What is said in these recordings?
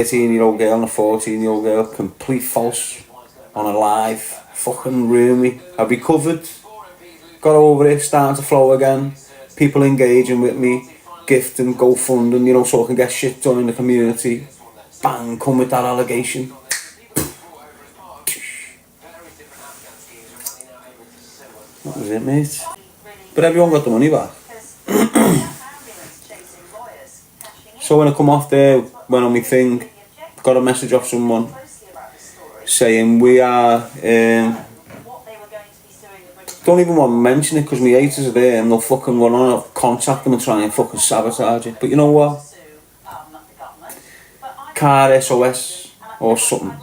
13-year-old girl and a 14-year-old girl, complete false, on a live, fucking ruined me. I've recovered, got over it, starting to flow again, people engaging with me, gifting, GoFunding, you know, so I can get shit done in the community. Bang, come with that allegation. That was it, mate. But everyone got the money back. So when I come off there, went on my thing, got a message off someone saying we are, don't even want to mention it because my haters are there and they'll fucking run on, I'll contact them and try and fucking sabotage it. But you know what? Car SOS or something.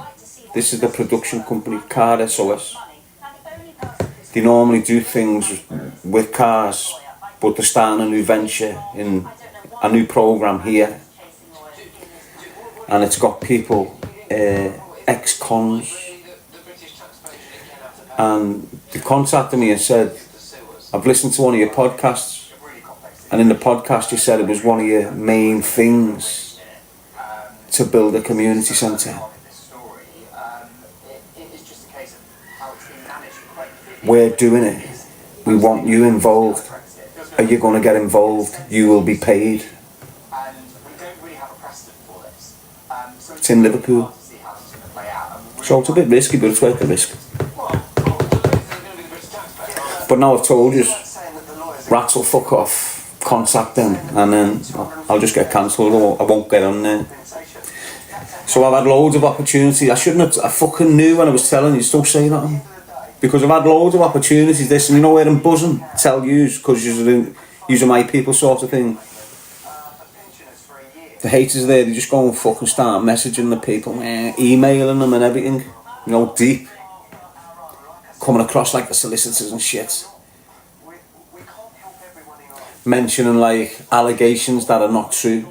This is the production company, Car SOS. They normally do things with cars, but they're starting a new venture in a new program here, and it's got people, ex-cons, and they contacted me and said, I've listened to one of your podcasts, and in the podcast you said it was one of your main things to build a community centre. We're doing it. We want you involved. Are you going to get involved? You will be paid. It's in Liverpool. So it's a bit risky, but it's worth the risk. But now I've told you, rats will fuck off, contact them, and then I'll just get cancelled or I won't get on there. So I've had loads of opportunity. I fucking knew when I was telling you, don't say nothing. Because I've had loads of opportunities, this, and you know where I'm buzzing, tell yous, because you're my people sort of thing. The haters there, they just go and fucking start messaging the people, emailing them and everything, you know, deep. Coming across like the solicitors and shit. Mentioning like allegations that are not true.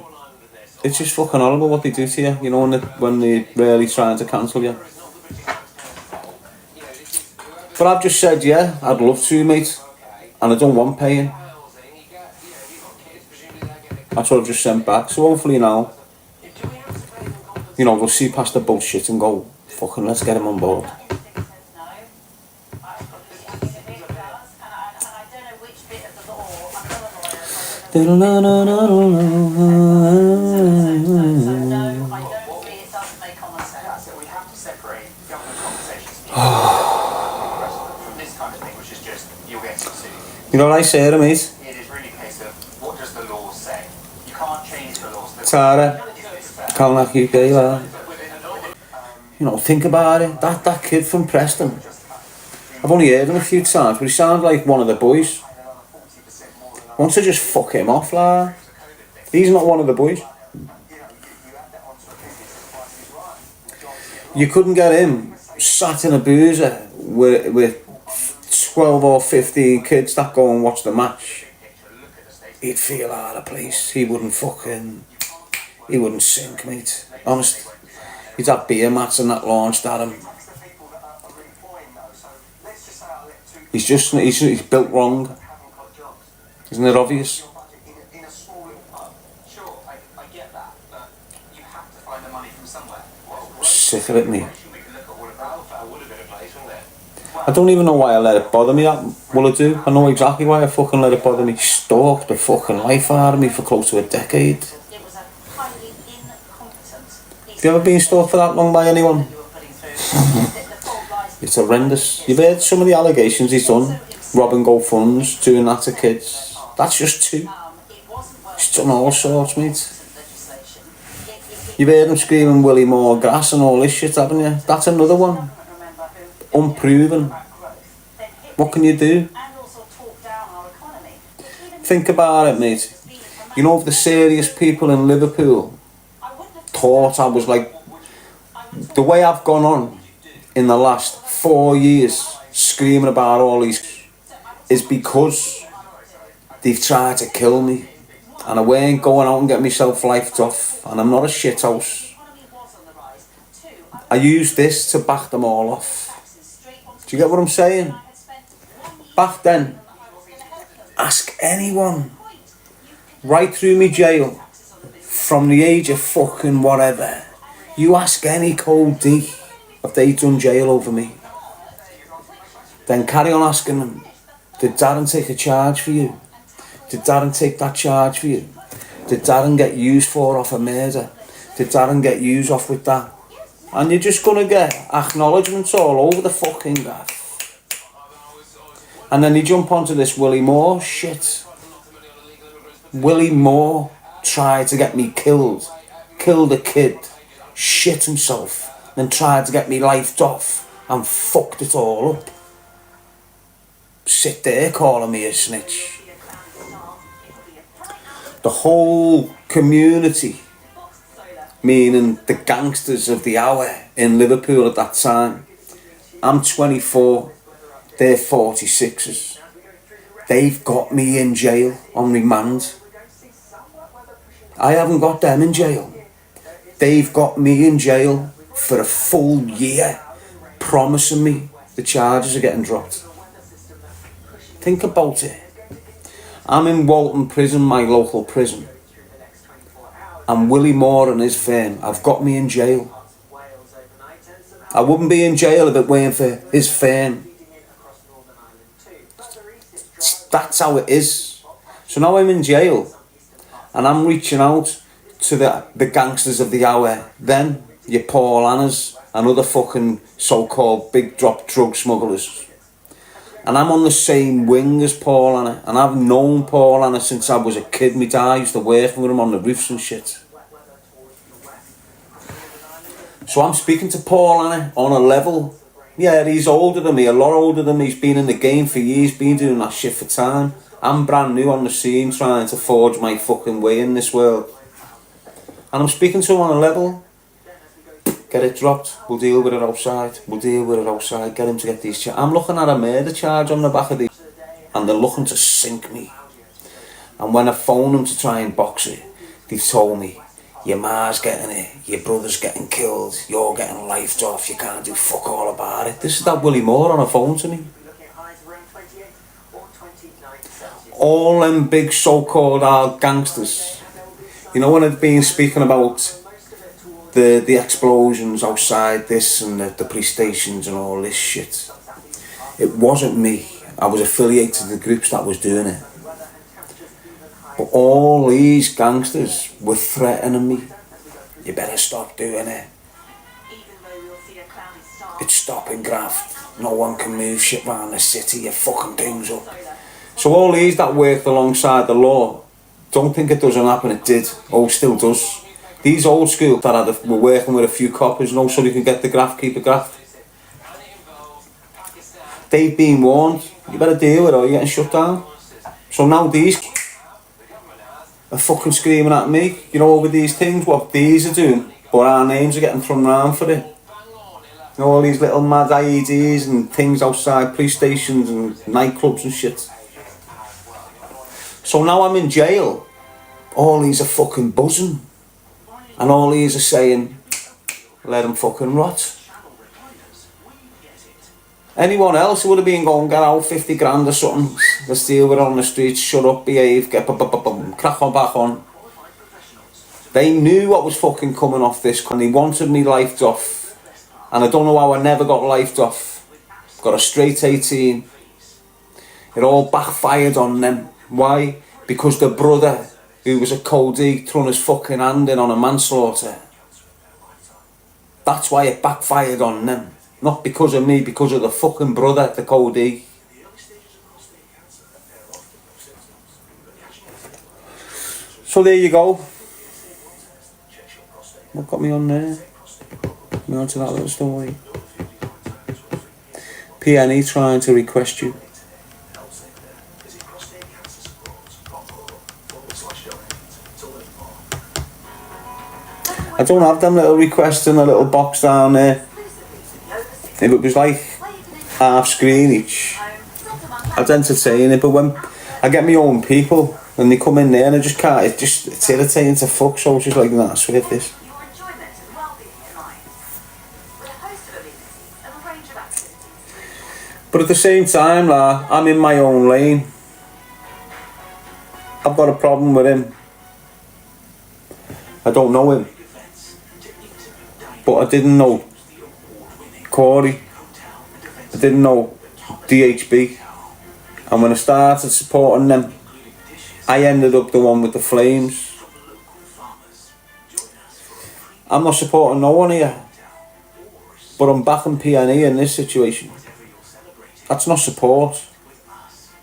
It's just fucking horrible what they do to you, you know, when they're really trying to cancel you. But I've just said, yeah, I'd love to, mate. And I don't want paying. That's what I've just sent back. So hopefully now, you know, we'll see past the bullshit and go, fucking let's get him on board. You know what I say to mate? It is really a case of what does the law say? You can't change the laws. Tara, can't like you gay, you know, think about it. That kid from Preston. I've only heard him a few times, but he sounds like one of the boys. I want to just fuck him off, like. He's not one of the boys. You couldn't get him sat in a boozer with 12 or 15 kids that go and watch the match. He'd feel out of place. He wouldn't sink, mate. Honestly. He'd have beer mats and that launched at him. He's built wrong. Isn't it obvious? Sick of it, mate. I don't even know why I let it bother me. Well, I do. I know exactly why I fucking let it bother me. Stalked the fucking life out of me for close to a decade. Have you ever been stalked for that long by anyone? It's horrendous. You've heard some of the allegations he's done. Robbing GoFunds, doing that to kids. That's just two. He's done all sorts, mate. You've heard him screaming Willie Moore grass and all this shit, haven't you? That's another one. Unproven. What can you do? Think about it, mate. You know, if the serious people in Liverpool thought I was like, the way I've gone on in the last 4 years screaming about all these is because they've tried to kill me, and I weren't going out and getting myself lifed off, and I'm not a shithouse. I use this to back them all off. Do you get what I'm saying? Back then, ask anyone, right through me jail, from the age of fucking whatever, You ask any Code D if they done jail over me. Then carry on asking them, did Darren take a charge for you? Did Darren take that charge for you? Did Darren get used for off a murder? Did Darren get used off with that? And you're just going to get acknowledgements all over the fucking gaff. And then you jump onto this Willie Moore shit. Willie Moore tried to get me killed. Killed a kid. Shit himself. Then tried to get me lifed off. And fucked it all up. Sit there calling me a snitch. The whole community, meaning the gangsters of the hour in Liverpool at that time. I'm 24, they're 46ers. They've got me in jail on remand. I haven't got them in jail. They've got me in jail for a full year, promising me the charges are getting dropped. Think about it. I'm in Walton Prison, my local prison. And Willie Moore and his firm have got me in jail. I wouldn't be in jail if it weren't for his firm. That's how it is. So now I'm in jail. And I'm reaching out to the gangsters of the hour. Then your Paul Annas and other fucking so-called big drop drug smugglers. And I'm on the same wing as Paul Anna. And I've known Paul Anna since I was a kid. My dad used to work with him on the roofs and shit. So I'm speaking to Paul Anna on a level. Yeah, he's older than me, a lot older than me. He's been in the game for years, been doing that shit for time. I'm brand new on the scene, trying to forge my fucking way in this world. And I'm speaking to him on a level. Get it dropped, we'll deal with it outside. We'll deal with it outside, get him to get these charges. I'm looking at a murder charge on the back of these. And they're looking to sink me. And when I phone them to try and box it, they've told me, your ma's getting it, your brother's getting killed, you're getting lifed off, you can't do fuck all about it. This is that Willie Moore on a phone to me. All them big so-called gangsters. You know when I've been speaking about the explosions outside this and the police stations and all this shit. It wasn't me. I was affiliated to the groups that was doing it. But all these gangsters were threatening me. You better stop doing it. It's stopping graft. No one can move shit around the city. Your fucking things up. So all these that worked alongside the law, don't think it doesn't happen. It did. Oh, still does. These old school that were working with a few coppers, so they can get the graft, keep the graft. They've been warned. You better deal with it or you're getting shut down. So now these are fucking screaming at me, over these things, what these are doing, but our names are getting thrown around for it. All these little mad IEDs and things outside police stations and nightclubs and shit. So now I'm in jail. All these are fucking buzzing. And all these are saying, let them fucking rot. Anyone else who would have been going, get out 50 grand or something, let's deal with it on the streets, shut up, behave, get crack on back on. They knew what was fucking coming off this, and they wanted me lifed off. And I don't know how I never got lifed off. Got a straight 18. It all backfired on them. Why? Because the brother, who was a Cody, thrown his fucking hand in on a manslaughter. That's why it backfired on them. Not because of me, because of the fucking brother, the Cody. So there you go. What got me on there? Got me on to that little story. PNE trying to request you. I don't have them little requests in a little box down there. If it was like half screen each, I'd entertain it, but when I get my own people and they come in there and I just can't, it's irritating to fuck, so it's just like, nah, swear this. But at the same time, I'm in my own lane. I've got a problem with him. I don't know him. But I didn't know Corey. I didn't know DHB. And when I started supporting them, I ended up the one with the flames. I'm not supporting no one here, but I'm backing PNE in this situation. That's not support.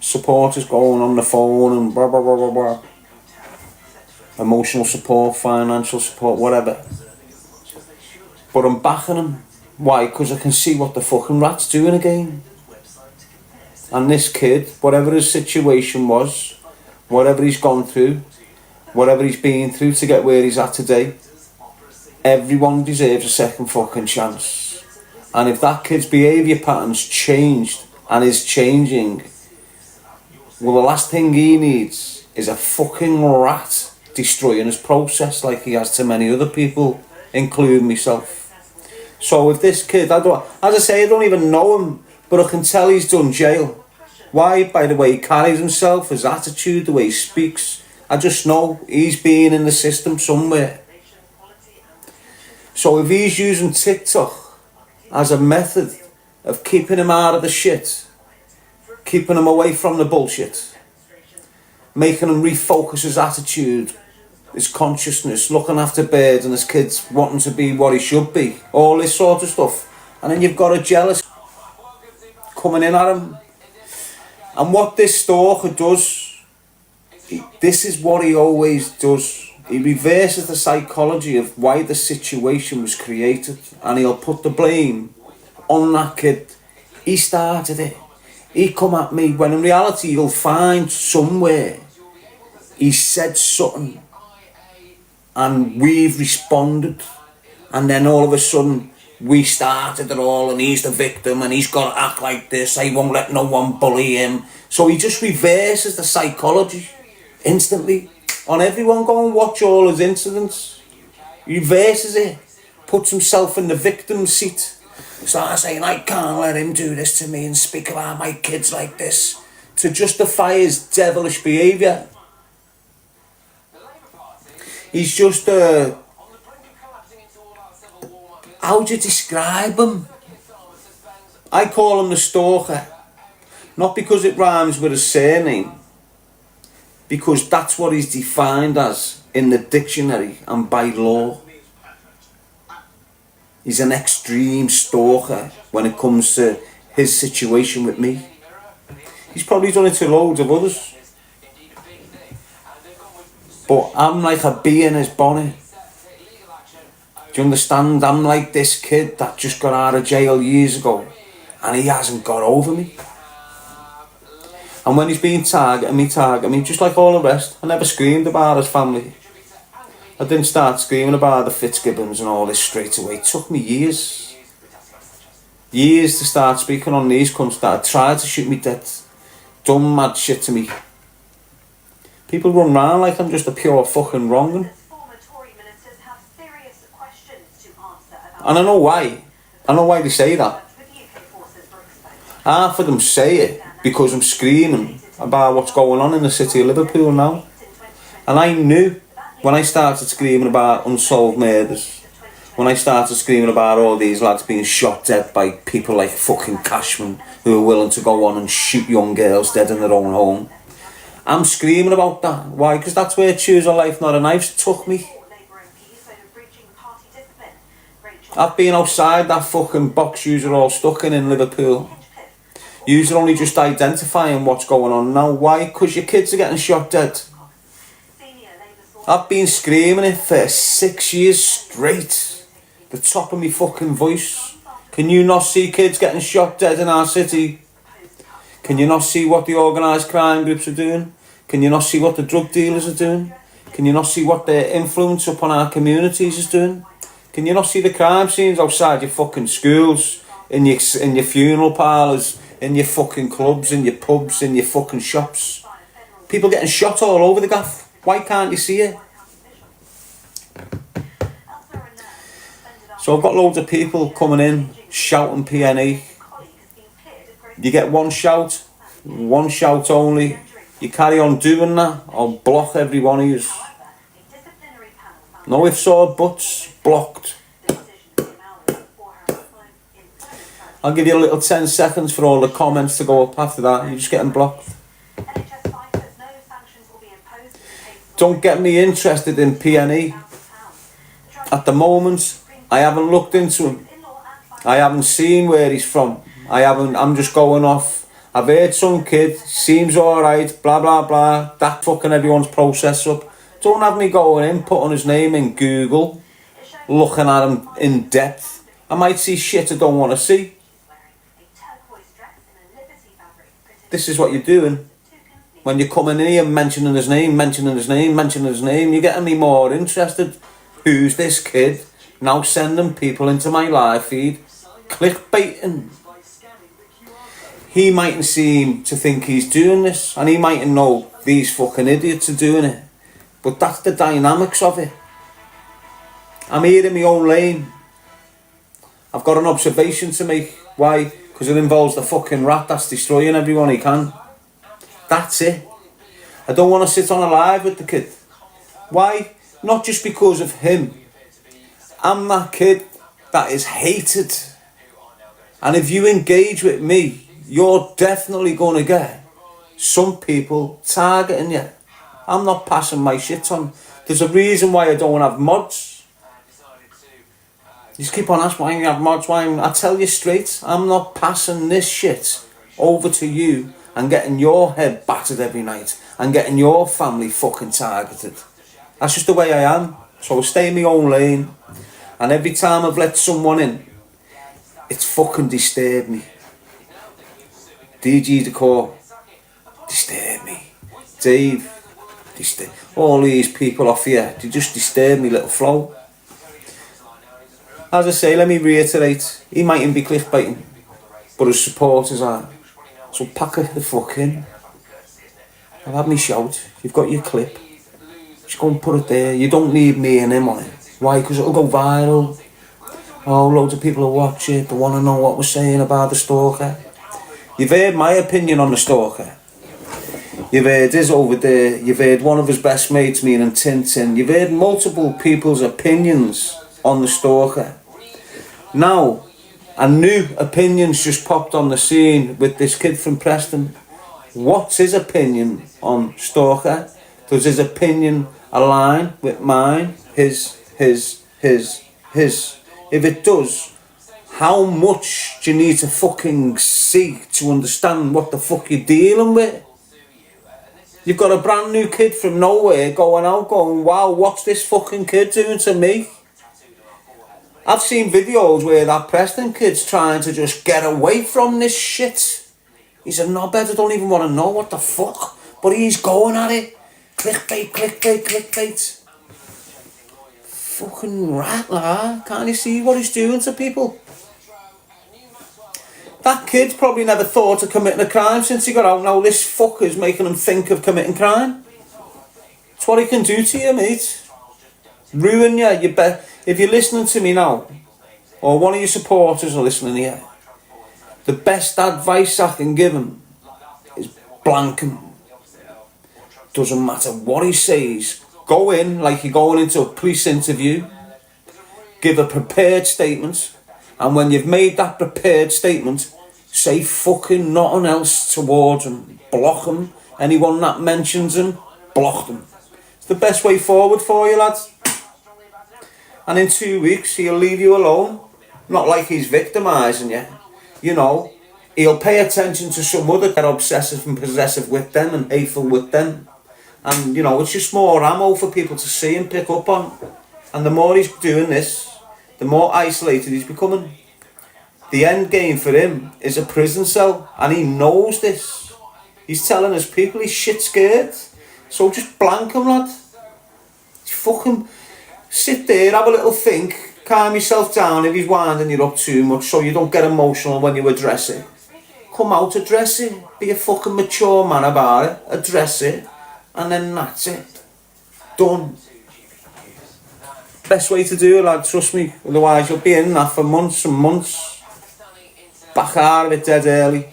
Support is going on the phone and blah blah blah blah blah. Emotional support, financial support, whatever. But I'm backing him. Why? Because I can see what the fucking rat's doing again. And this kid, whatever his situation was, whatever he's gone through, whatever he's been through to get where he's at today, everyone deserves a second fucking chance. And if that kid's behaviour pattern's changed and is changing, well, the last thing he needs is a fucking rat destroying his process like he has to many other people, including myself. So if this kid, as I say, I don't even know him, but I can tell he's done jail. Why? By the way he carries himself, his attitude, the way he speaks. I just know he's been in the system somewhere. So if he's using TikTok as a method of keeping him out of the shit, keeping him away from the bullshit, making him refocus his attitude, his consciousness, looking after birds and his kids wanting to be what he should be, all this sort of stuff, and then you've got a jealous coming in at him. And what this stalker does, this is what he always does. He reverses the psychology of why the situation was created, and he'll put the blame on that kid. He started it. He come at me, when in reality you'll find somewhere he said something and we've responded, and then all of a sudden we started it all and he's the victim and he's got to act like this, I won't let no one bully him. So he just reverses the psychology instantly on everyone. Go and watch all his incidents. He reverses it, puts himself in the victim seat, starts saying I can't let him do this to me and speak about my kids like this, to justify his devilish behaviour. He's just how do you describe him? I call him the stalker, not because it rhymes with his surname, because that's what he's defined as in the dictionary and by law. He's an extreme stalker when it comes to his situation with me. He's probably done it to loads of others. But I'm like a bee in his bonnet. Do you understand? I'm like this kid that just got out of jail years ago and he hasn't got over me. And when he's been targeting me, just like all the rest, I never screamed about his family. I didn't start screaming about the Fitzgibbons and all this straight away. It took me years. Years to start speaking on these cunts that tried to shoot me dead. Done mad shit to me. People run around like I'm just a pure fucking wrong'un. And I know why. I know why they say that. Half of them say it because I'm screaming about what's going on in the city of Liverpool now. And I knew when I started screaming about unsolved murders, when I started screaming about all these lads being shot dead by people like fucking Cashman who are willing to go on and shoot young girls dead in their own home, I'm screaming about that. Why? Because that's where choose a life, not a knife took me. I've been outside that fucking box you're all stuck in Liverpool. You're only just identifying what's going on now. Why? Because your kids are getting shot dead. I've been screaming it for 6 years straight. The top of my fucking voice. Can you not see kids getting shot dead in our city? Can you not see what the organised crime groups are doing? Can you not see what the drug dealers are doing? Can you not see what their influence upon our communities is doing? Can you not see the crime scenes outside your fucking schools, in your funeral parlours, in your fucking clubs, in your pubs, in your fucking shops? People getting shot all over the gaff. Why can't you see it? So I've got loads of people coming in, shouting PNE. You get one shout only. You carry on doing that, I'll block every one of you. No ifs or buts, blocked. I'll give you a little 10 seconds for all the comments to go up after that. You're just getting blocked. Don't get me interested in PNE. At the moment, I haven't looked into him. I haven't seen where he's from. I'm just going off. I've heard some kid, seems alright, blah blah blah. That fucking everyone's process up. Don't have me going in, putting his name in Google, looking at him in depth. I might see shit I don't want to see. This is what you're doing. When you're coming in here mentioning his name, you're getting me more interested. Who's this kid? Now sending people into my live feed, clickbaiting. He mightn't seem to think he's doing this, and he mightn't know these fucking idiots are doing it. But that's the dynamics of it. I'm here in my own lane. I've got an observation to make. Why? Because it involves the fucking rat that's destroying everyone he can. That's it. I don't want to sit on a live with the kid. Why? Not just because of him. I'm that kid that is hated. And if you engage with me, you're definitely going to get some people targeting you. I'm not passing my shit on. There's a reason why I don't have mods. You just keep on asking why you have mods. I tell you straight, I'm not passing this shit over to you and getting your head battered every night and getting your family fucking targeted. That's just the way I am. So I stay in my own lane, and every time I've let someone in, it's fucking disturbed me. DG Decor, disturb me. Dave, disturb. All these people off here, they just disturb me little flow. As I say, let me reiterate, he mightn't be clickbaiting, but his supporters are. So pack it the fuck in. I've had me shout. You've got your clip. Just go and put it there. You don't need me and him on it. Why? Because it'll go viral. Oh, loads of people will watch it. They want to know what we're saying about the stalker. You've heard my opinion on the stalker. You've heard his over there. You've heard one of his best mates, meaning Tintin. You've heard multiple people's opinions on the stalker. Now, a new opinion's just popped on the scene with this kid from Preston. What's his opinion on stalker? Does his opinion align with mine? His. If it does, how much do you need to fucking see to understand what the fuck you're dealing with? You've got a brand new kid from nowhere going out going, wow, what's this fucking kid doing to me? I've seen videos where that Preston kid's trying to just get away from this shit. He's a knobhead, I don't even want to know what the fuck, but he's going at it. Clickbait, clickbait, clickbait. Fucking rat, lad. Can't you see what he's doing to people? That kid's probably never thought of committing a crime since he got out. Now this fucker's making him think of committing crime. It's what he can do to you, mate. Ruin you. If you're listening to me now, or one of your supporters are listening here, the best advice I can give him is blank him. Doesn't matter what he says. Go in like you're going into a police interview. Give a prepared statement. And when you've made that prepared statement, say fucking nothing else towards him. Block him. Anyone that mentions him, block them. It's the best way forward for you, lads. And in 2 weeks, he'll leave you alone. Not like he's victimising you. You know, he'll pay attention to some other that are obsessive and possessive with them and hateful with them. And, you know, it's just more ammo for people to see and pick up on. And the more he's doing this, the more isolated he's becoming. The end game for him is a prison cell. And he knows this. He's telling his people he's shit scared. So just blank him, lad. Fucking sit there, have a little think. Calm yourself down if he's winding you up too much so you don't get emotional when you address it. Come out, address it. Be a fucking mature man about it. Address it. And then that's it. Done. Best way to do it, lad, trust me. Otherwise you'll be in that for months and months. Back out of it dead early.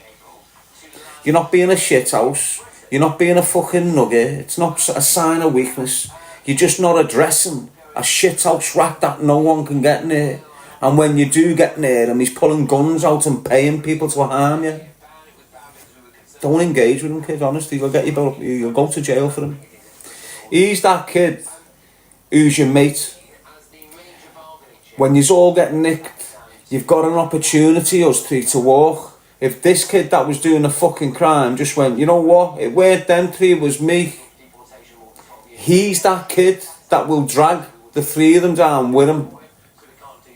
You're not being a shithouse. You're not being a fucking nugget. It's not a sign of weakness. You're just not addressing a shithouse rat that no one can get near. And when you do get near him, he's pulling guns out and paying people to harm you. Don't engage with him, kid, honestly. You'll go to jail for him. He's that kid who's your mate. When you're all getting nicked, you've got an opportunity, us three, to walk. If this kid that was doing the fucking crime just went, you know what, it weren't them three, it was me. He's that kid that will drag the three of them down with him.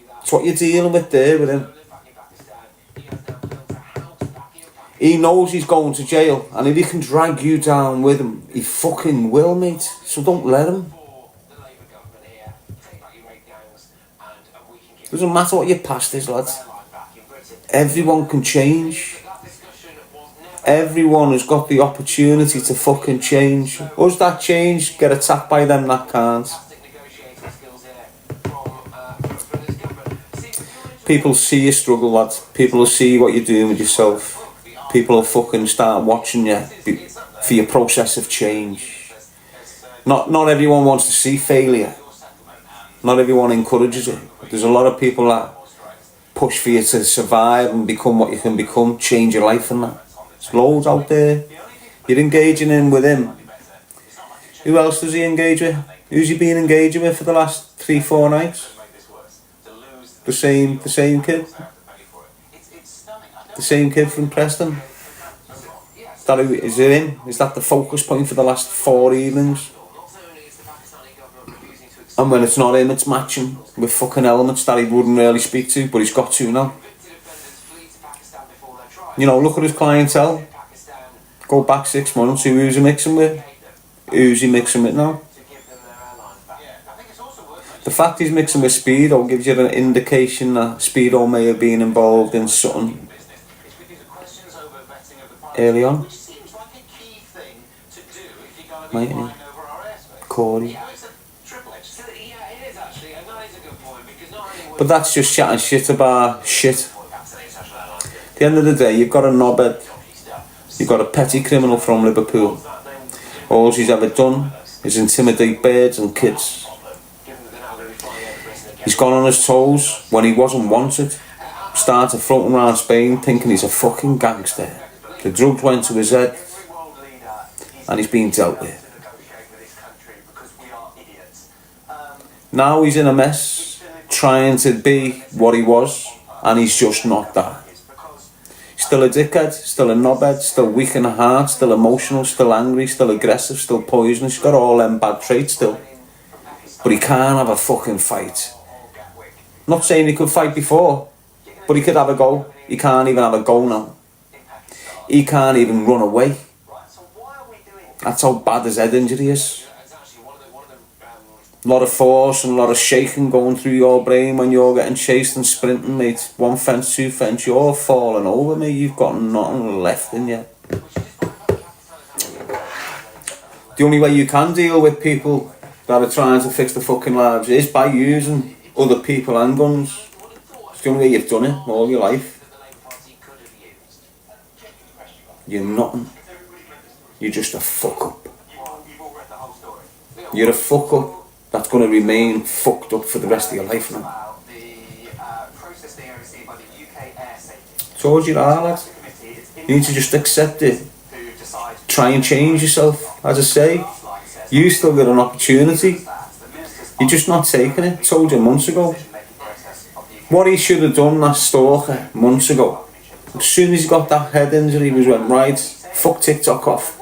That's what you're dealing with there with him. He knows he's going to jail, and if he can drag you down with him, he fucking will, mate. So don't let him. Doesn't matter what your past is, lads. Everyone can change. Everyone has got the opportunity to fucking change. Us that change get attacked by them that can't. People see you struggle, lads. People will see what you're doing with yourself. People will fucking start watching you for your process of change. Not everyone wants to see failure. Not everyone encourages it. There's a lot of people that push for you to survive and become what you can become, change your life and that. There's loads out there. You're engaging in with him. Who else does he engage with? Who's he been engaging with for the last 3-4 nights? The same kid. The same kid from Preston. Is it him? Is that the focus point for the last 4 evenings? And when it's not him, it's matching with fucking elements that he wouldn't really speak to, but he's got to now. You know, look at his clientele. Go back 6 months, who's he mixing with? Who's he mixing with now? The fact he's mixing with Speedo gives you an indication that Speedo may have been involved in something early on. Mightn't he? Corey. But that's just chatting shit about shit. At the end of the day, you've got a knobhead. You've got a petty criminal from Liverpool. All he's ever done is intimidate birds and kids. He's gone on his toes when he wasn't wanted. Started floating around Spain thinking he's a fucking gangster. The drugs went to his head and he's been dealt with. Now he's in a mess, trying to be what he was, and he's just not that. Still a dickhead, still a knobhead, still weak in the heart, still emotional, still angry, still aggressive, still poisonous. He's got all them bad traits still. But he can't have a fucking fight. Not saying he could fight before, but he could have a go. He can't even have a go now. He can't even run away. That's how bad his head injury is. A lot of force and a lot of shaking going through your brain when you're getting chased and sprinting, mate. 1 fence, 2 fence, you're falling over, mate. You've got nothing left in you. The only way you can deal with people that are trying to fix the fucking lives is by using other people and guns. It's the only way you've done it all your life. You're nothing. You're just a fuck up. You're a fuck up that's going to remain fucked up for the rest of your life now. So as you are, lads. You need to just accept it. Try and change yourself. As I say, you still got an opportunity. You're just not taking it. Told you months ago. What he should have done, that stalker, months ago. As soon as he got that head injury, he went, right, fuck TikTok off.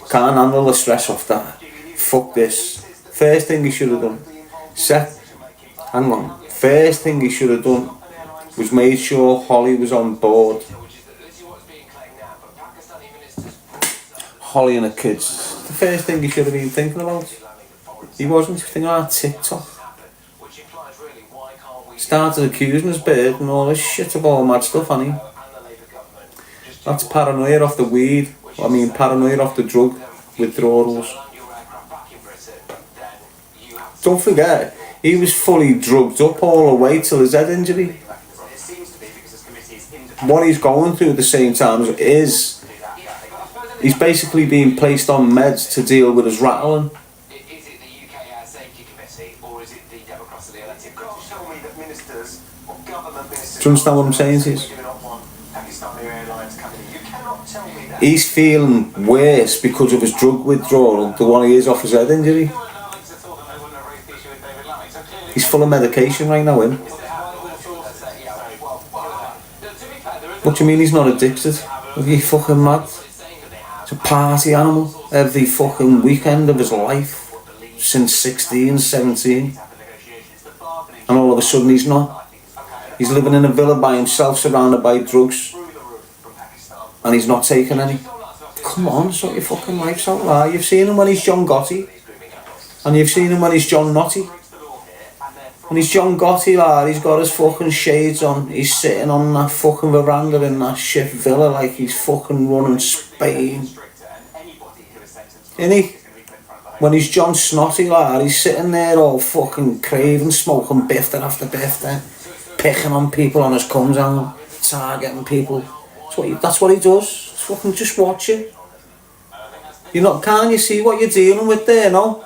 Can't handle the stress off that. Fuck this. First thing he should have done. First thing he should have done was made sure Holly was on board. Holly and her kids. The first thing he should have been thinking about. He wasn't thinking about TikTok. Started accusing his bird and all this shit of all mad stuff, honey. That's paranoia off the weed. Paranoia off the drug withdrawals. Don't forget, he was fully drugged up all the way till his head injury. What he's going through at the same time is he's basically being placed on meds to deal with his rattling. Is it the UK Safety Committee or is it the democratically elected? You can't tell me that ministers you understand what I'm saying to you? He's feeling worse because of his drug withdrawal than what he is off his head injury. He's full of medication right now, him. What do you mean he's not addicted? Are you fucking mad? He's a party animal every fucking weekend of his life since 16, 17. And all of a sudden he's not. He's living in a villa by himself surrounded by drugs. And he's not taking any. Come on, sort your fucking life's out there. You've seen him when he's John Gotti. And you've seen him when he's John Notty. When he's John Gotti, lad, he's got his fucking shades on. He's sitting on that fucking veranda in that shit villa like he's fucking running Spain. Isn't he? When he's John Snotty, lad, he's sitting there all fucking craving, smoking bifter after bifter, picking on people on his comes out, targeting people. That's what he does. It's fucking just watch it. Can't you see what you're dealing with there, no?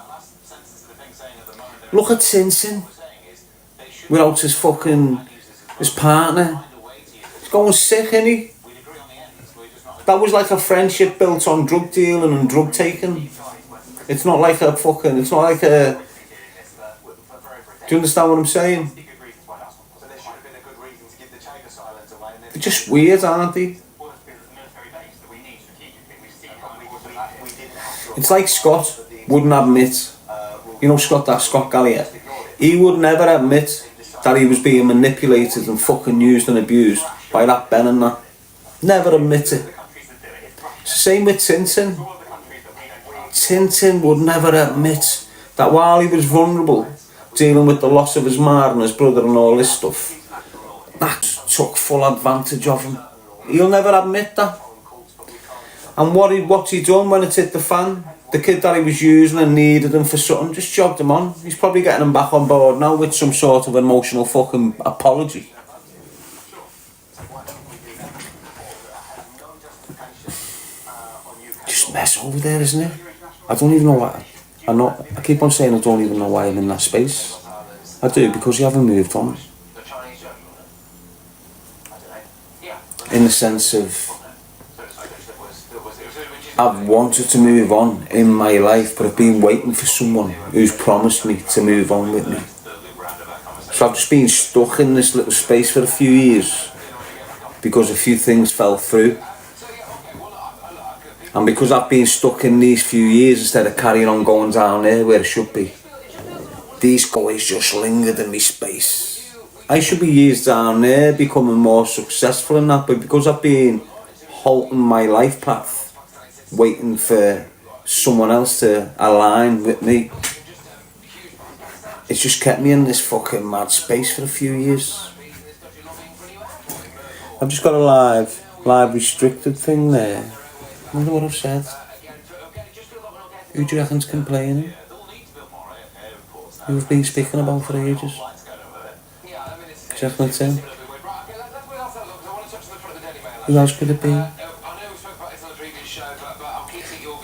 Look at Tintin. Without his partner. He's going sick, isn't he? That was like a friendship built on drug dealing and drug taking. It's not like a do you understand what I'm saying? They're just weird, aren't they? It's like Scott wouldn't admit, Scott Gallier, he would never admit that he was being manipulated and fucking used and abused by that Ben and that. Never admit it. It's the same with Tintin. Tintin would never admit that while he was vulnerable, dealing with the loss of his ma and his brother and all this stuff, that took full advantage of him. He'll never admit that. And what's he done when it hit the fan? The kid that he was using and needed him for something, just jogged him on. He's probably getting him back on board now with some sort of emotional fucking apology. Just mess over there, isn't it? I don't even know why. I keep on saying I don't even know why I'm in that space. I do, because you haven't moved on. In the sense of, I've wanted to move on in my life, but I've been waiting for someone who's promised me to move on with me. So I've just been stuck in this little space for a few years because a few things fell through. And because I've been stuck in these few years instead of carrying on going down there where it should be, these guys just lingered in my space. I should be years down there becoming more successful in that, but because I've been halting my life path, waiting for someone else to align with me, it's just kept me in this fucking mad space for a few years. I've just got a live restricted thing there. I wonder what I've said. Who do you reckon's complaining? Who we've been speaking about for ages? Exactly Tim. Who else could it be?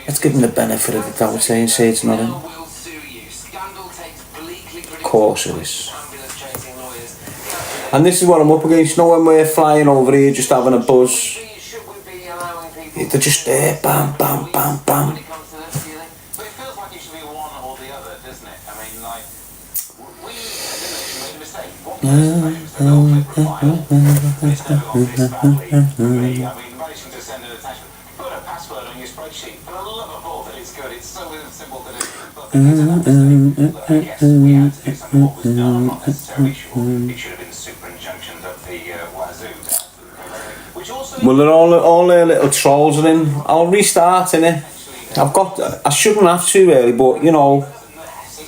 Let's give him the benefit of the doubt, say it's not him. Of course it is. And this is what I'm up against. When we're flying over here just having a buzz, they're just there, bam, bam, bam, bam. Well, they're all their little trolls are in. I'll restart in it. I shouldn't have to really, but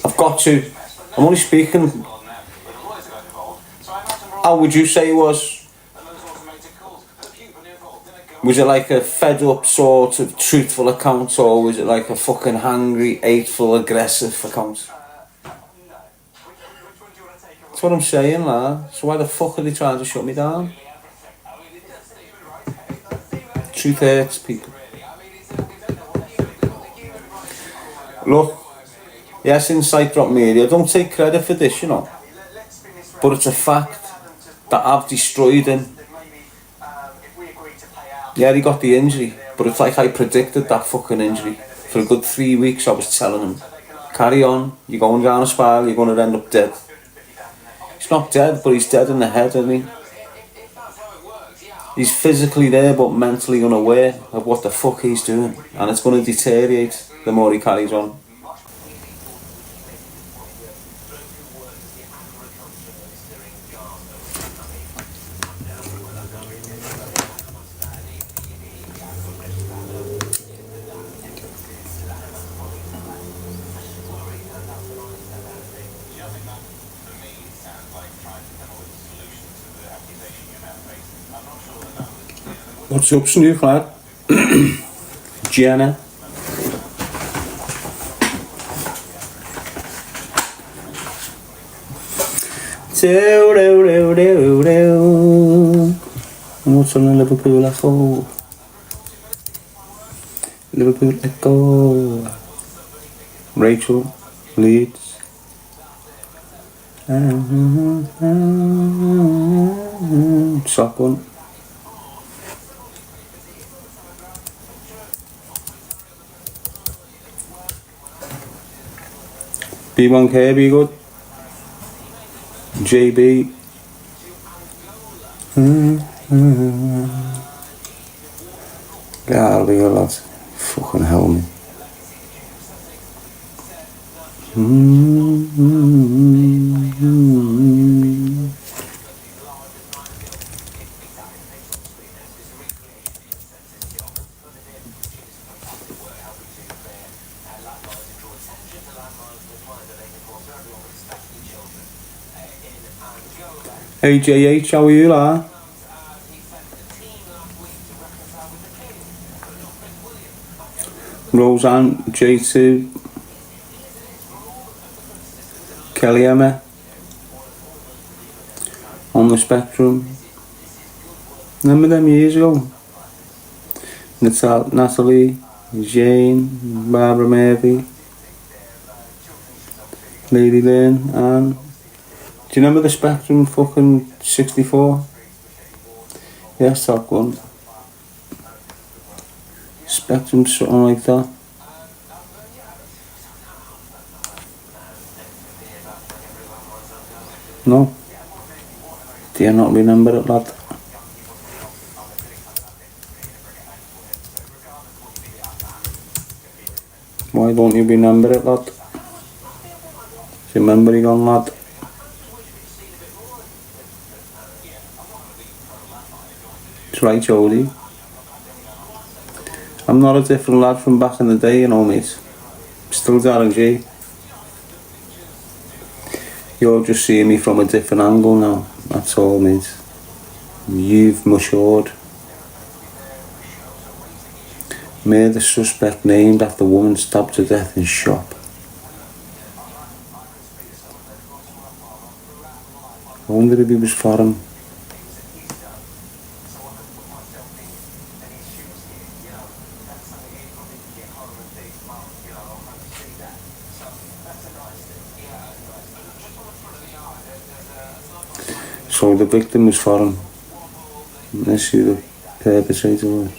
I've got to. I'm only speaking. How would you say it was? Was it like a fed up sort of truthful account, or was it like a fucking hungry, hateful, aggressive account? That's what I'm saying, lad. So why the fuck are they trying to shut me down? Truth hurts, people. Look, yes, Insight Drop Media, don't take credit for this, but it's a fact. that I've destroyed him. Yeah, he got the injury, but it's like I predicted that fucking injury. For a good 3 weeks I was telling him, carry on, you're going down a spiral, you're going to end up dead. He's not dead, but he's dead in the head, isn't he? He's physically there, but mentally unaware of what the fuck he's doing. And it's going to deteriorate the more he carries on. What's up, Snoop, lad? Jenna. What's on the Liverpool Echo? Liverpool Echo. Rachel, Leeds. Shotgun. B1K, be good. JB. Get out of here, lads. Fucking hell, me. Hey JH, how are you, lad? Roseanne, J2, Kelly Emma, on the spectrum. Remember them years ago? Natalie, Jane, Barbara Murphy, Lady Lynn, and do you remember the Spectrum fucking 64? Yes, Top Gun. Spectrum, something like that. No? Do you not remember it, lad? Why don't you remember it, lad? Is your memory gone, lad? That's right, Jodie. I'm not a different lad from back in the day, you know, mate. Still Darren Gee. You're just seeing me from a different angle now. That's all, mate. You've matured. Murder suspect named after woman stabbed to death in shop. I wonder if he was foreign. So the victim was foreign. Let's see the perpetrator was.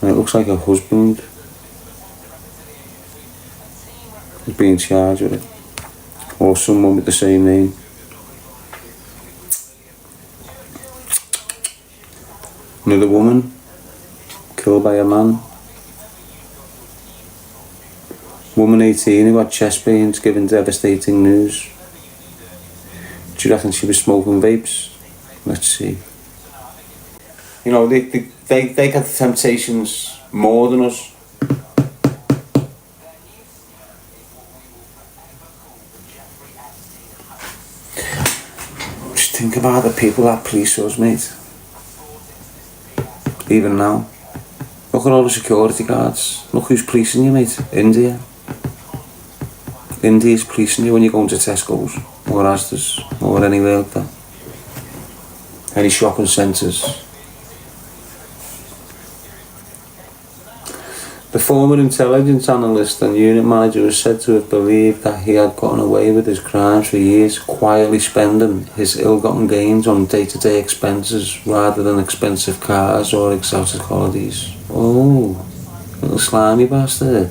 It looks like her husband is being charged with it. Or someone with the same name. Another woman killed by a man. Woman 18 who had chest pains giving devastating news. Do you reckon she was smoking vapes? Let's see. You know, they get the temptations more than us. Just think about the people that police us, mate. Even now. Look at all the security guards. Look who's policing you, mate. India. India's policing you when you're going to Tesco's or Asda's or anywhere like that. Any shopping centres. The former intelligence analyst and unit manager was said to have believed that he had gotten away with his crimes for years, quietly spending his ill-gotten gains on day-to-day expenses rather than expensive cars or exotic holidays. Oh, little slimy bastard.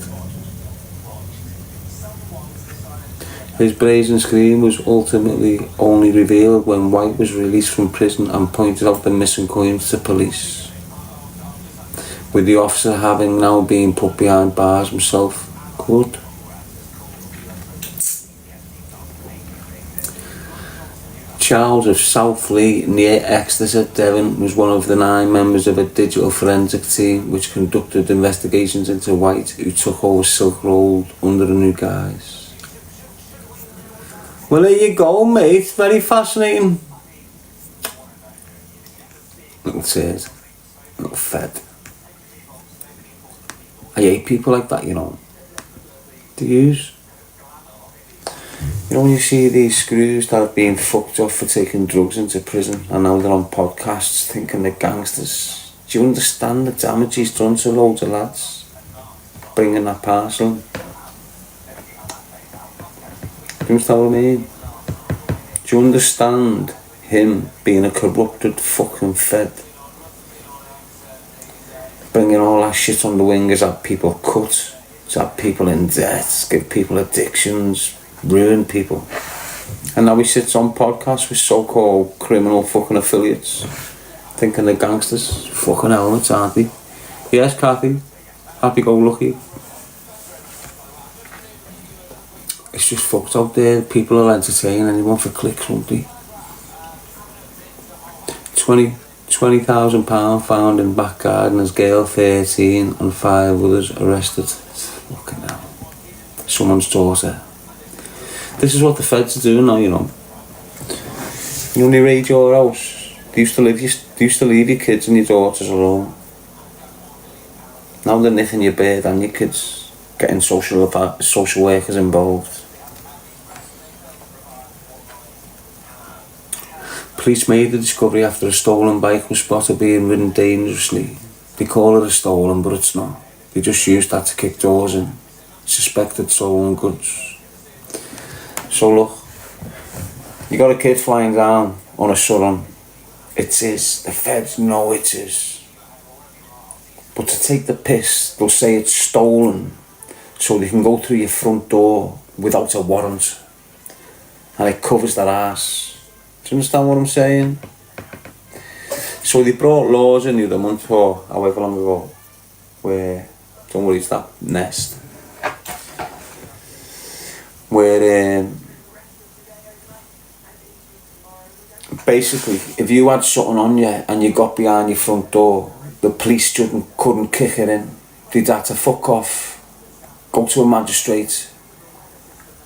His brazen scheme was ultimately only revealed when White was released from prison and pointed out the missing coins to police, with the officer having now been put behind bars himself. Good. Charles of Southleigh near Exeter, Devon, was one of the 9 members of a digital forensic team which conducted investigations into White, who took over Silk Road under a new guise. Well, there you go, mate. Very fascinating. Little turd. Little fed. I hate people like that, you know. Do yous? You know when you see these screws that have been fucked up for taking drugs into prison and now they're on podcasts thinking they're gangsters? Do you understand the damage he's done to loads of lads? Bringing that parcel in. Do you understand what I mean? Do you understand him being a corrupted fucking fed? Bringing all that shit on the wingers, have people cut, to have people in debt, give people addictions, ruin people. And now he sits on podcasts with so-called criminal fucking affiliates, thinking they're gangsters. Fucking helmets, aren't they? Yes, Kathy. Happy-go-lucky. It's just fucked out there. People will entertain anyone for clicks, won't they? £20,000 found in back garden as girl 13 and 5 others arrested. Fucking hell. Someone's daughter. This is what the feds are doing now, you know. You only raid your house. They used to leave your kids and your daughters alone. Now they're nicking your bed and your kids, getting social workers involved. Police made the discovery after a stolen bike was spotted being ridden dangerously. They call it a stolen, but it's not. They just used that to kick doors in. Suspected stolen goods. So look, you got a kid flying down on a Surrey. It is. The feds know it is. But to take the piss, they'll say it's stolen, so they can go through your front door without a warrant. And it covers their ass. Do you understand what I'm saying? So they brought laws in the other month or however long ago where, don't worry, it's that nest, where basically if you had something on you and you got behind your front door, the police couldn't kick it in. They'd have to fuck off, go to a magistrate,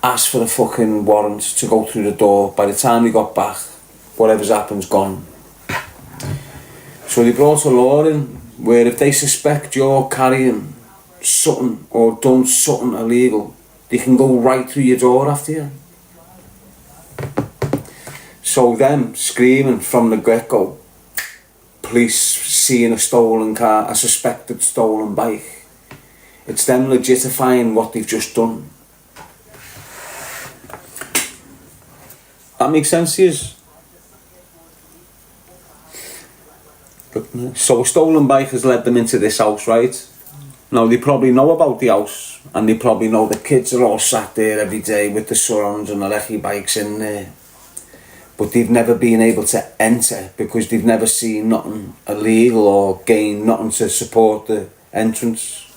ask for a fucking warrant to go through the door. By the time they got back, whatever's happened's gone. So they brought a law in where if they suspect you're carrying something or done something illegal, they can go right through your door after you. So them screaming from the get-go, police seeing a stolen car, a suspected stolen bike, it's them legitifying what they've just done. That makes sense to you? So a stolen bike has led them into this house, right? Now they probably know about the house and they probably know the kids are all sat there every day with the Surons and the Lecky bikes in there. But they've never been able to enter because they've never seen nothing illegal or gained nothing to support the entrance.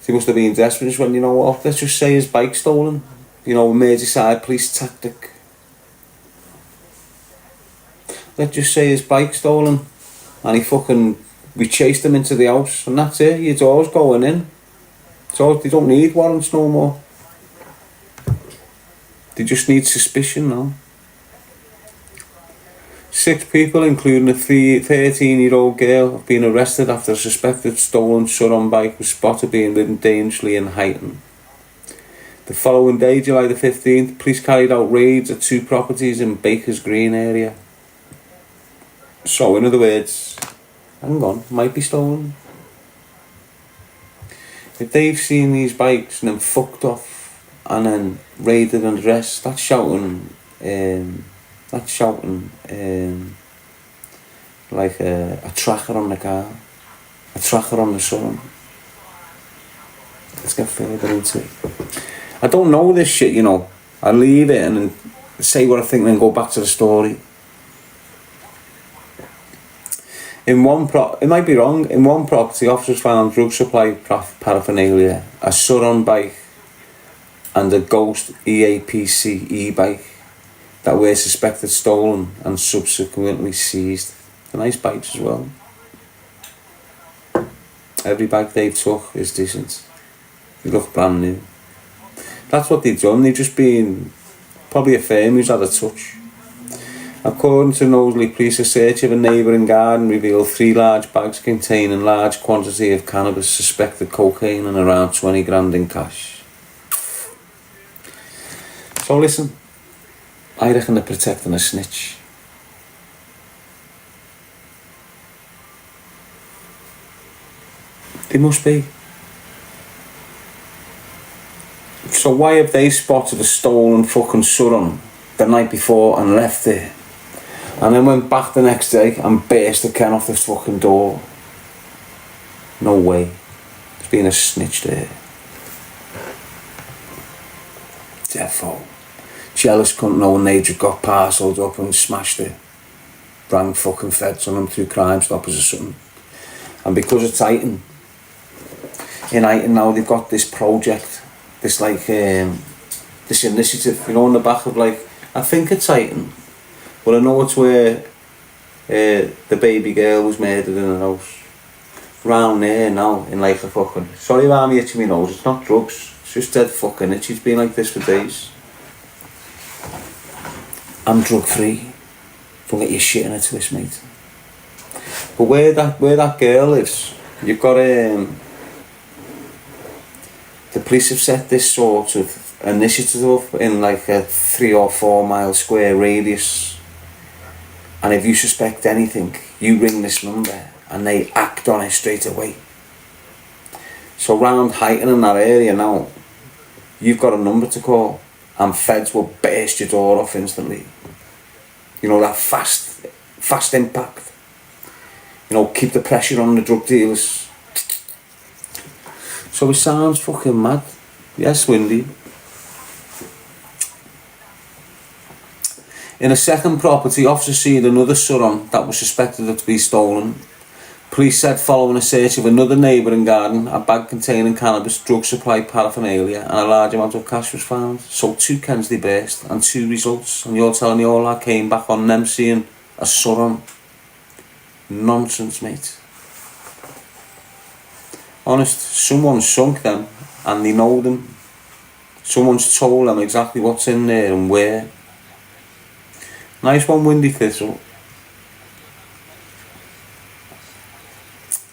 They must have been desperate when, you know what, let's just say his bike's stolen. You know, Merseyside police tactic. Let's just say his bike's stolen and we chased him into the house and that's it, your door's going in. So they don't need warrants no more. They just need suspicion now. 6 people, including a 13-year-old girl, have been arrested after a suspected stolen Surrey bike was spotted being ridden dangerously in Huyton. The following day, July the 15th, police carried out raids at 2 properties in Baker's Green area. So, in other words, hang on, might be stolen. If they've seen these bikes and then fucked off and then raided and arrested, that's shouting like a tracker on the car, a tracker on the sun. Let's get further into it. I don't know this shit, you know. I leave it and then say what I think and then go back to the story. It might be wrong. In one property, officers found drug supply paraphernalia, a Surron bike and a Ghost EAPC e-bike that were suspected stolen and subsequently seized. They're nice bikes as well. Every bike they took is decent. They look brand new. That's what they've done. They've just been probably a firm who's had a touch. According to Knowsley Police, a search of a neighbouring garden revealed 3 large bags containing large quantity of cannabis, suspected cocaine and around 20 grand in cash. So listen, I reckon they're protecting a snitch. They must be. So why have they spotted a stolen fucking Surron the night before and left it? And then went back the next day and burst the can off this fucking door. No way. There's been a snitch there. Defo. Jealous cunt knowing they just got parcelled up and smashed it. Rang fucking feds on them through Crime Stoppers or something. And because it's Iton, in Iton now they've got this project, this like, this initiative, you know, on the back of like, I think it's Iton. Well, I know it's where the baby girl was murdered in the house. Round there now, in like a fucking... Sorry about me itching my nose, it's not drugs. It's just dead fucking itchy. It's been like this for days. I'm drug free. Don't get your shit in a twist, mate. But where that girl lives, you've got... the police have set this sort of initiative up in like a 3 or 4 mile square radius. And if you suspect anything, you ring this number and they act on it straight away. So round Highton in that area now, you've got a number to call and feds will burst your door off instantly. You know, that fast impact. You know, keep the pressure on the drug dealers. So it sounds fucking mad. Yes, Windy. In a second property, officers seen another Surron that was suspected to be stolen. Police said following a search of another neighbouring garden, a bag containing cannabis, drug supply paraphernalia and a large amount of cash was found. So 2 cans they burst and 2 results, and you're telling me all that came back on them seeing a Surron? Nonsense, mate. Honest, someone's sunk them and they know them. Someone's told them exactly what's in there and where. Nice one, Windy Thistle.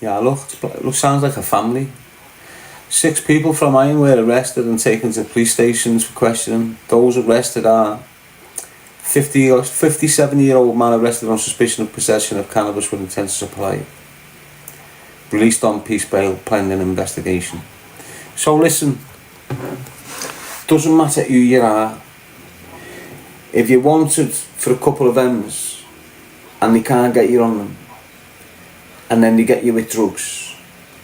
Yeah, look, sounds like a family. 6 people from Iron were arrested and taken to police stations for questioning. Those arrested are 57-year-old man arrested on suspicion of possession of cannabis with intent to supply. Released on peace bail, pending investigation. So listen, doesn't matter who you are. If you're wanted for a couple of M's and they can't get you on them, and then they get you with drugs,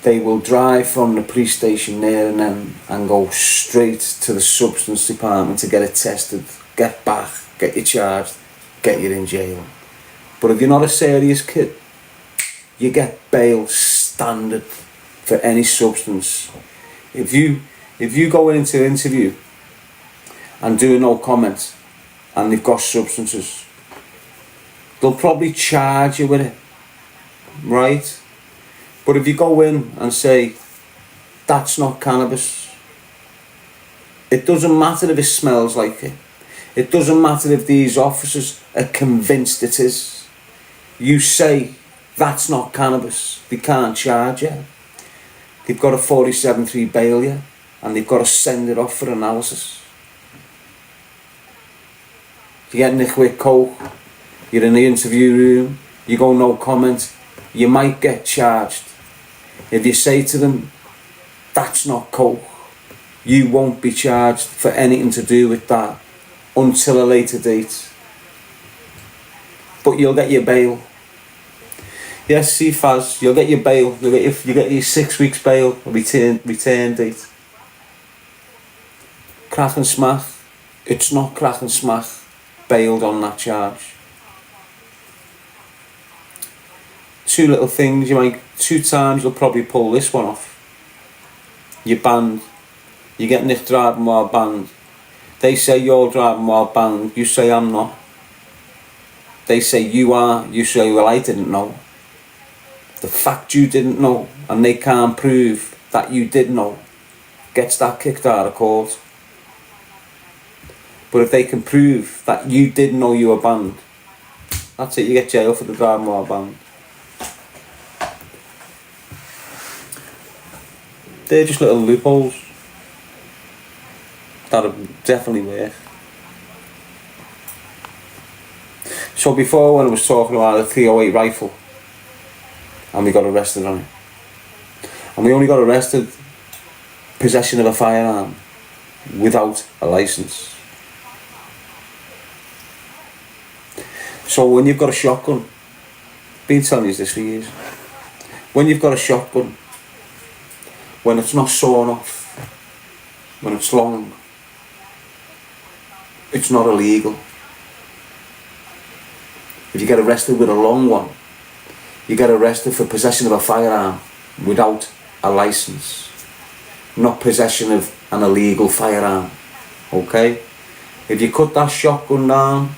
they will drive from the police station there and then and go straight to the substance department to get it tested, get back, get you charged, get you in jail. But if you're not a serious kid, you get bail standard for any substance. If you go into an interview and do no comment and they've got substances, they'll probably charge you with it, right? But if you go in and say that's not cannabis, it doesn't matter if it smells like it. It doesn't matter if these officers are convinced it is. You say that's not cannabis, they can't charge you. They've got a 47.3 bail you and they've got to send it off for analysis. If you get nicked with coke, you're in the interview room, you go no comment, you might get charged. If you say to them, That's not coke. You won't be charged for anything to do with that until a later date. But you'll get your bail. Yes, see Faz, you'll get your bail. You get your 6 weeks bail, return date. Crack and smack. It's not crack and smack. Bailed on that charge. 2 little things, 2 times you'll probably pull this one off. You're banned. You get nicked driving while banned. They say you're driving while banned. You say I'm not. They say you are. You say, well, I didn't know. The fact you didn't know and they can't prove that you did know gets that kicked out of court. But if they can prove that you did know you were banned, that's it, you get jail for the driving while banned. They're just little loopholes that'll definitely work. So before, when I was talking about a 308 rifle and we got arrested on it, and we only got arrested possession of a firearm without a license. So when you've got a shotgun, been telling you this for years, when you've got a shotgun, when it's not sawn off, when it's long, it's not illegal. If you get arrested with a long one, you get arrested for possession of a firearm without a license, not possession of an illegal firearm. Okay? If you cut that shotgun down,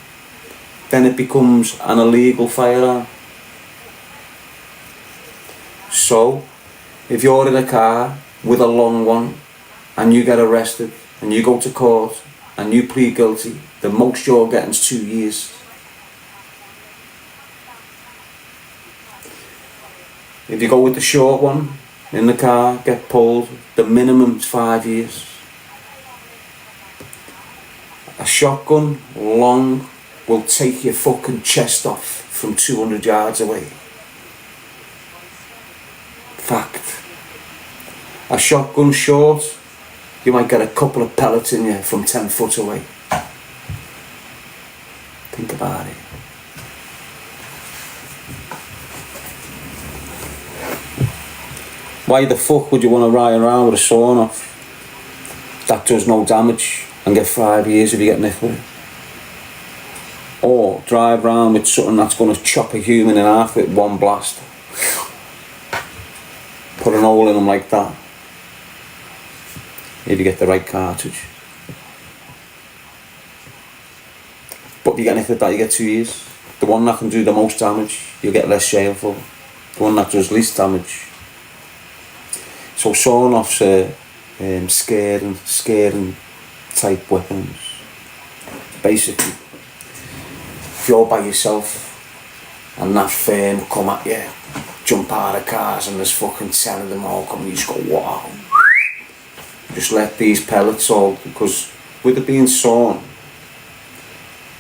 then it becomes an illegal firearm. So, if you're in a car with a long one and you get arrested and you go to court and you plead guilty, the most you're getting is 2 years. If you go with the short one in the car, get pulled, the minimum is 5 years. A shotgun, long, will take your fucking chest off from 200 yards away. Fact. A shotgun short, you might get a couple of pellets in you from 10 foot away. Think about it. Why the fuck would you want to ride around with a sawn off that does no damage and get 5 years if you get nicked with it? Or drive around with something that's going to chop a human in half with one blast. Put an hole in them like that. If you get the right cartridge. But if you get nicked with that, you get 2 years. The one that can do the most damage, you get less jail for. The one that does least damage. So sawn offs are scaring type weapons. Basically, if you're by yourself and that firm come at you, jump out of cars and there's fucking 10 of them all coming, you just go, wow. Just let these pellets all, because with it being sawn,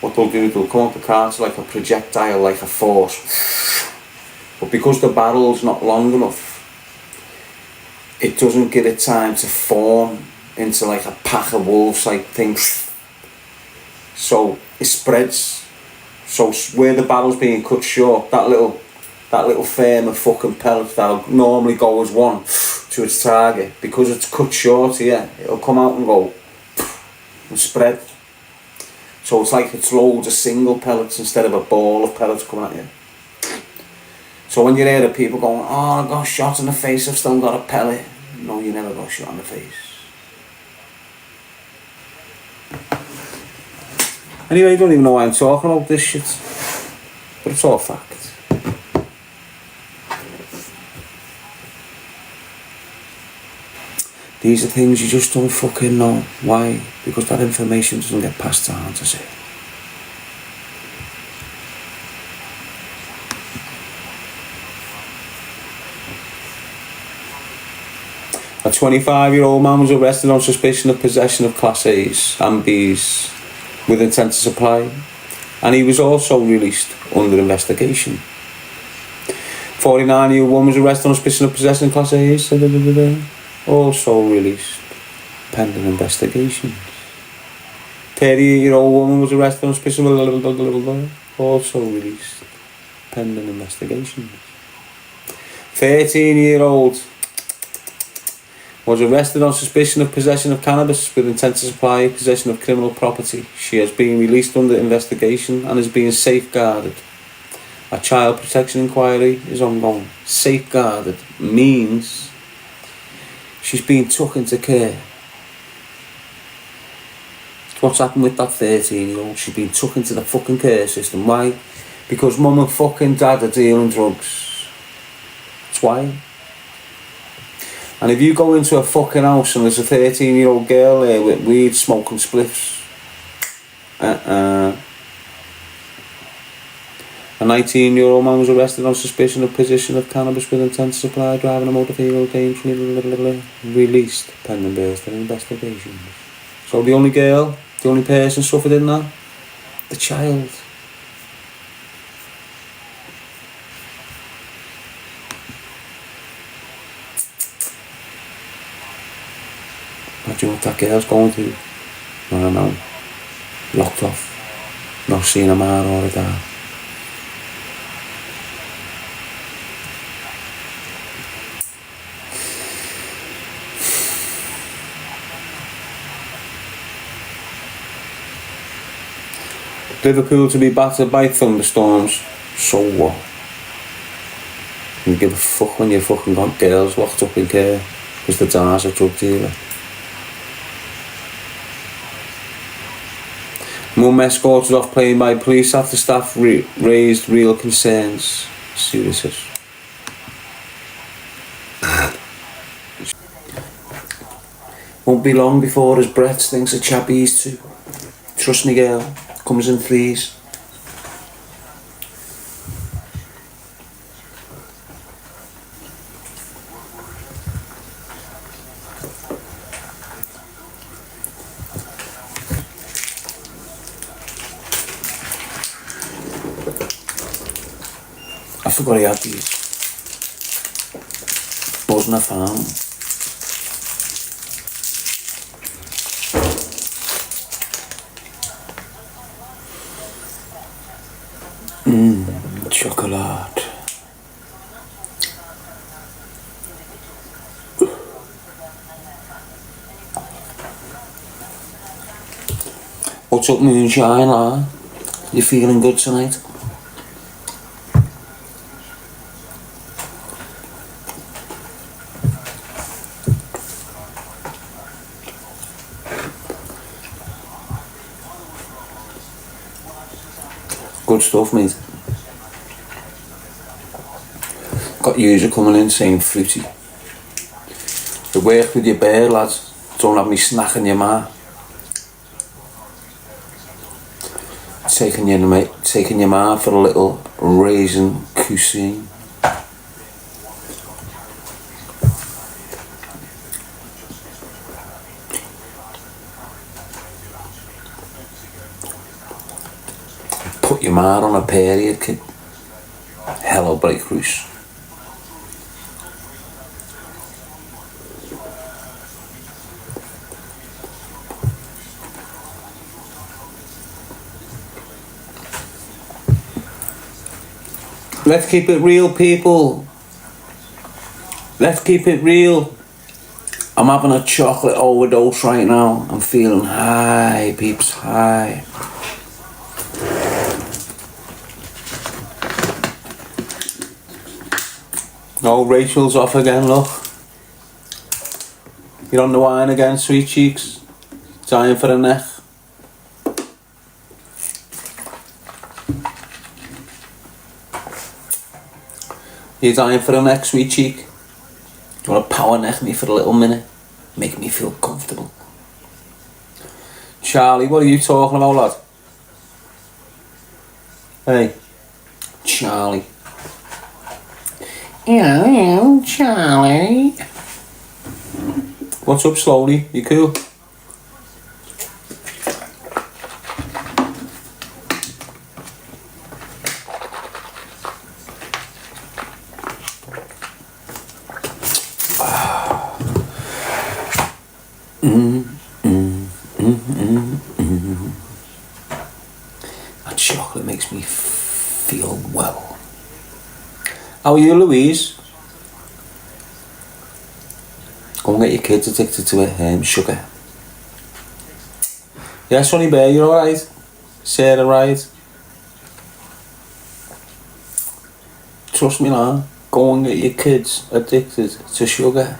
what they'll do, they'll come out the car to like a projectile, like a force. But because the barrel's not long enough, it doesn't give it time to form into like a pack of wolves type thing. So it spreads. So where the barrel's being cut short, that little frame of fucking pellets that'll normally go as one to its target, because it's cut short here, it'll come out and go and spread. So it's like it's loads of single pellets instead of a ball of pellets coming at you. So when you hear the people going, oh, I got shot in the face, I've still got a pellet. No, you never got shot in the face. Anyway, you don't even know why I'm talking about this shit. But it's all fact. These are things you just don't fucking know. Why? Because that information doesn't get passed down, does it? A 25-year-old man was arrested on suspicion of possession of Class A's and B's with intent to supply, and he was also released under investigation. 49-year-old woman was arrested on suspicion of possession of Class A's. also released pending investigation. 38-year-old woman was arrested on suspicion of also released pending investigations. 13-year-old was arrested on suspicion of possession of cannabis with intent to supply possession of criminal property. She has been released under investigation and is being safeguarded. A child protection inquiry is ongoing. Safeguarded means she's been took into care. What's happened with that 13-year-old? She's been took into the fucking care system. Why? Because mum and fucking dad are dealing drugs. That's why. And if you go into a fucking house and there's a 13-year-old girl there with weed smoking spliffs, A 19-year-old man was arrested on suspicion of possession of cannabis with intent to supply, driving a motor vehicle, released pending birthday investigations. So the only girl, the only person suffered in that? The child. Imagine what that girl's going through. I know. Locked off. Not seeing a man or a dad. Liverpool to be battered by thunderstorms. So what? You give a fuck when you fucking got girls locked up in care because the dad's a drug dealer. Mum escorted off plane by police after staff raised real concerns. Seriously. Won't be long before his breath stinks of chappies too. Trust me, girl. Comes in threes. I forgot he had these. Wasn't a fan. Chocolate. What's up, moonshine, lad? You feeling good tonight? Good stuff, mate. Got user coming in saying fruity. You work with your bear, lads. Don't have me snacking your ma. Taking your ma for a little raisin cuisine. Put your ma on a period, kid. Hello, breakthroughs. Let's keep it real, people. Let's keep it real. I'm having a chocolate overdose right now. I'm feeling high, peeps, high. Oh, Rachel's off again, look. You're on the wine again, sweet cheeks. Time for a neck. You're dying for a neck, sweet cheek. You want to power neck me for a little minute? Make me feel comfortable. Charlie, what are you talking about, lad? Hey, Charlie. Yeah, Charlie. What's up, Slowly? You cool? And chocolate makes me feel well. How are you, Louise? Go and get your kids addicted to it, sugar. Yeah, Sonny Bear, you alright? Sarah, right? Trust me now, go and get your kids addicted to sugar.